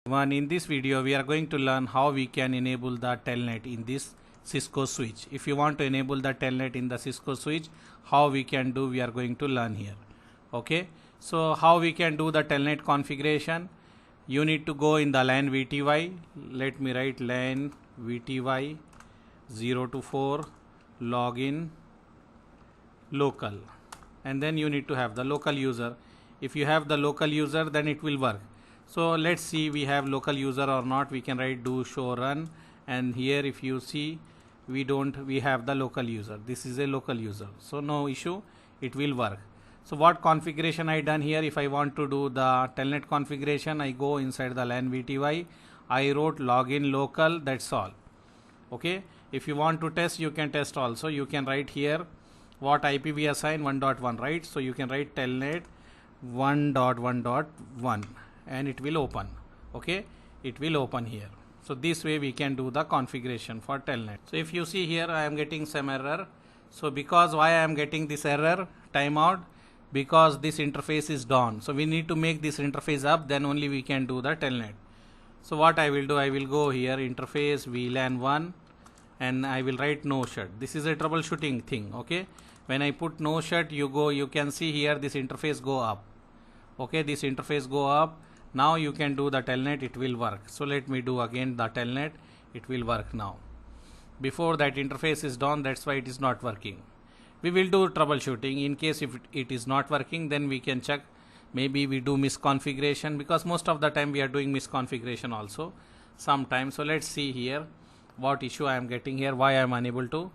In this video we are going to learn how we can enable the Telnet in this Cisco switch. If you want to enable the Telnet in the Cisco switch, how we can do, we are going to learn here. Okay, so how we can do the Telnet configuration? You need to go in the LAN VTY. Let me write LAN VTY 024 login local, and then you need to have the local user. If you have the local user, then it will work. So let's see we have local user or not. We can write do show run, and here if you see we have the local user. This is a local user, so no issue, it will work. So what configuration I done here? If I want to do the Telnet configuration, I go inside the LAN VTY, I wrote login local, that's all. Okay, if you want to test, you can test also. You can write here what IP we assign 1.1, right? So you can write Telnet 1.1.1 and it will open. Okay, it will open here. So this way we can do the configuration for Telnet. So if you see here, I am getting some error. So because why I am getting this error timeout? Because this interface is down. So we need to make this interface up, then only we can do the Telnet. So what I will do, I will go here interface VLAN 1 and I will write no shut. This is a troubleshooting thing. Okay, when I put no shut, you can see here this interface go up. Okay, this interface go up. Now you can do the Telnet, it will work. So let me do again the Telnet, it will work now. Before that interface is down, that's why it is not working. We will do troubleshooting. In case if it is not working, then we can check, maybe we do misconfiguration, because most of the time we are doing misconfiguration also sometimes. So let's see here what issue I am getting here, why I am unable to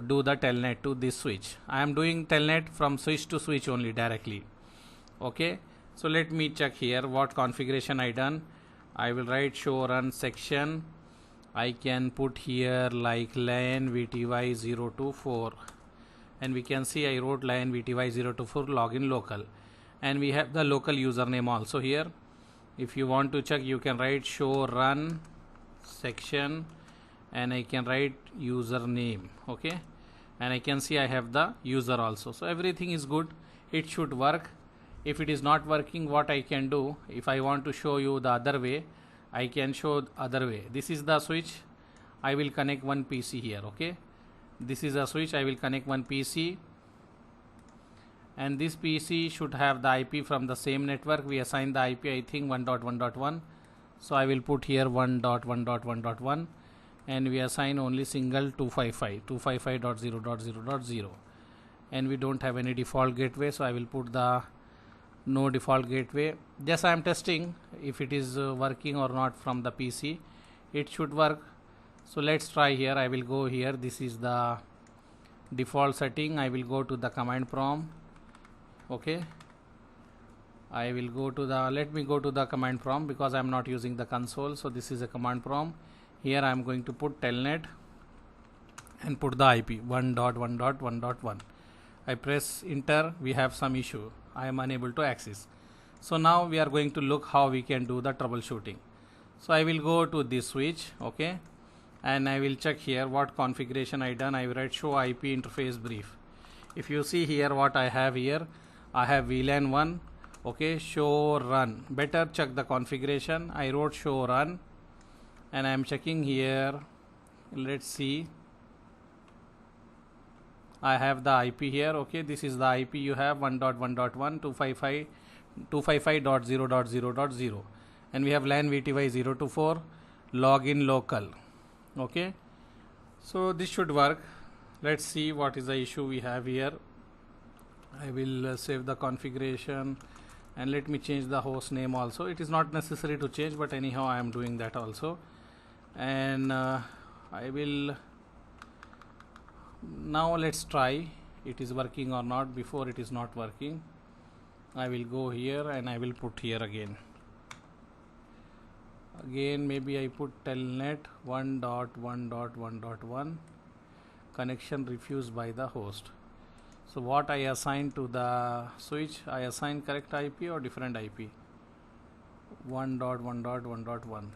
do the Telnet to this switch. I am doing Telnet from switch to switch only directly. Okay, so let me check here what configuration I done. I will write show run section. I can put here like LAN VTY 024, and we can see I wrote LAN VTY 024 login local, and we have the local username also here. If you want to check, you can write show run section and I can write username. Okay, and I can see I have the user also. So everything is good, it should work. If it is not working, what I can do, if I want to show you the other way, I can show other way. This is the switch, I will connect one PC here. Okay, this is a switch, I will connect one PC, and this PC should have the IP from the same network. We assign the IP, I think 1.1.1. so I will put here 1.1.1.1, and we assign only single 255.0.0.0, and we don't have any default gateway, so I will put the no default gateway. Just I am testing if it is working or not from the PC. It should work. So let's try here. I will go here, this is the default setting. I will go to the command prompt. Okay, I will go to the, let me go to the command prompt because I am not using the console. So this is a command prompt. Here I am going to put Telnet and put the IP 1.1.1.1. I press enter, we have some issue, I am unable to access. So now we are going to look how we can do the troubleshooting. So I will go to this switch. Okay, and I will check here what configuration I done. I will write show IP interface brief. If you see here what I have here, I have VLAN 1. Okay, show run, better check the configuration. I wrote show run and I am checking here. Let's see, I have the IP here. Okay, this is the IP you have 1.1.1 255.0.0.0, and we have LAN VTY 024 login local. Okay, so this should work. Let's see what is the issue we have here. I will save the configuration and let me change the host name also. It is not necessary to change, but anyhow I am doing that also, and I will. Now let's try it is working or not. Before it is not working, I will go here and I will put here again maybe I put Telnet 1.1.1.1 connection refused by the host. So what I assign to the switch, I assign correct IP or different IP? 1.1.1.1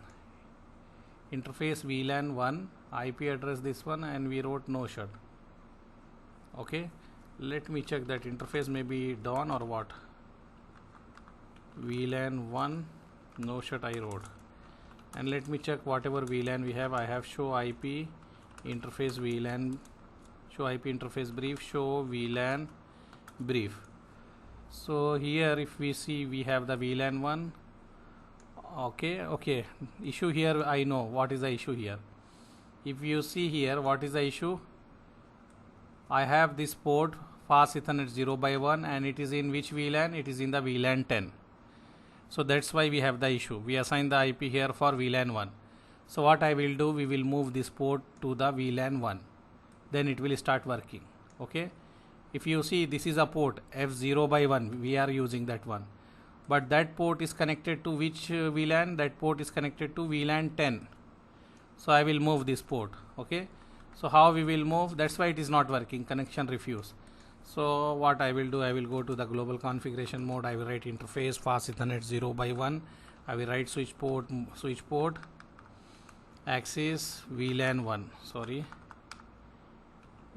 interface VLAN 1, IP address this one, and we wrote no shut. Okay, let me check that interface may be down or what. VLAN 1 no shut I wrote. and let me check whatever VLAN we have. I have show IP interface VLAN, show IP interface brief, show VLAN brief. So here if we see, we have the VLAN 1. Okay, issue here, I know what is the issue here. If you see here, what is the issue? I have this port fast Ethernet 0x1, and it is in which VLAN? It is in the VLAN 10. So that's why we have the issue. We assign the IP here for VLAN 1. So what I will do, we will move this port to the VLAN 1. Then it will start working. Okay. If you see, this is a port F0x1. We are using that one. But that port is connected to which VLAN? That port is connected to VLAN 10. So I will move this port. Okay. So how we will move? That's why it is not working. Connection refuse. So what I will do, I will go to the global configuration mode. I will write interface fast Ethernet 0x1. I will write switch port access VLAN 1. Sorry,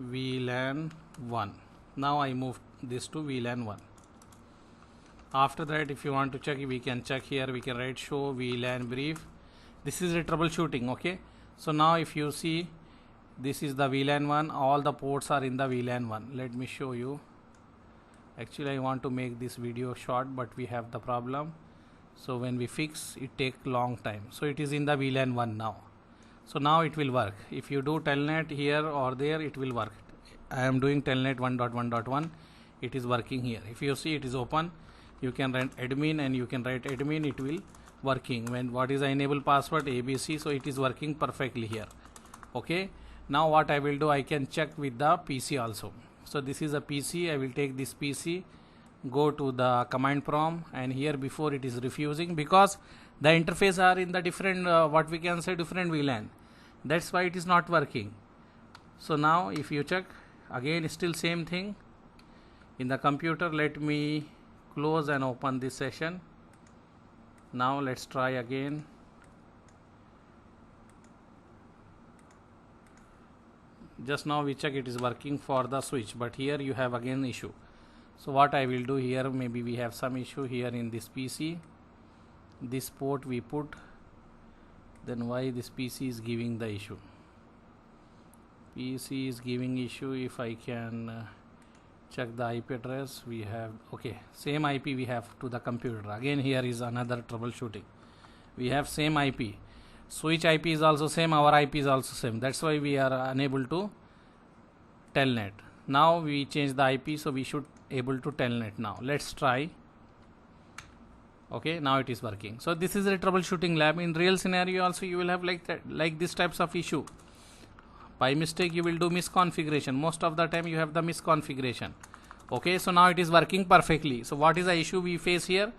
VLAN 1. Now I move this to VLAN 1. After that, if you want to check, we can check here. We can write show VLAN brief. This is a troubleshooting. Okay. So now if you see, this is the VLAN 1. All the ports are in the VLAN 1. Let me show you. Actually, I want to make this video short, but we have the problem. So when we fix, it takes long time. So it is in the VLAN 1 now. So now it will work. If you do telnet here or there, it will work. I am doing telnet 1.1.1. It is working here. If you see, it is open. You can write admin and you can write admin. It will working. When what is the enable password? ABC. So it is working perfectly here. Okay. Now what I will do, I can check with the PC also. So this is a PC. I will take this PC, go to the command prompt, and here before it is refusing because the interface are in the different what we can say different VLAN. That's why it is not working. So now if you check again, still same thing in the computer. Let me close and open this session. Now let's try again. Just now we check it is working for the switch, but here you have again issue. So what I will do here, maybe we have some issue here in this PC. This port we put, then why this PC is giving the issue? PC is giving issue. If I can check the IP address, we have, okay, same IP we have to the computer. Again here is another troubleshooting. We have same IP. Switch IP is also same, our IP is also same. That's why we are unable to telnet. Now we change the IP, so we should able to telnet now. Let's try. Okay, now it is working. So this is a troubleshooting lab. In real scenario also you will have like that, like this types of issue. By mistake you will do misconfiguration. Most of the time you have the misconfiguration. Okay, so now it is working perfectly. So what is the issue we face here?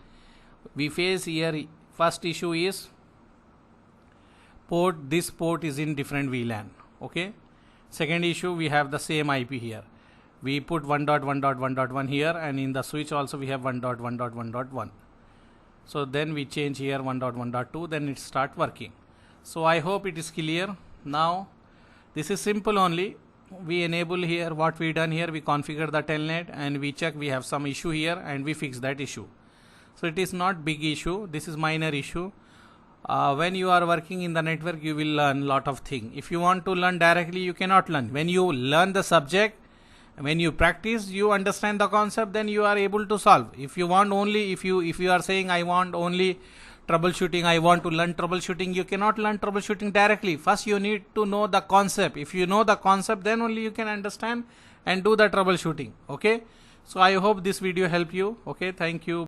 We face here, first issue is port, this port is in different VLAN. Okay. Second issue, we have the same IP here. We put 1.1.1.1 here, and in the switch also we have 1.1.1.1. So then we change here 1.1.2, then it start working. So I hope it is clear. Now this is simple only. We enable here, what we done here, we configure the telnet and we check we have some issue here and we fix that issue. So it is not big issue, this is minor issue. When you are working in the network, you will learn lot of things. If you want to learn directly, you cannot learn. When you learn the subject, when you practice, you understand the concept, then you are able to solve. If you want only, if you are saying I want only troubleshooting, I want to learn troubleshooting, you cannot learn troubleshooting directly. First you need to know the concept. If you know the concept, then only you can understand and do the troubleshooting. Okay, so I hope this video helped you. Okay, thank you.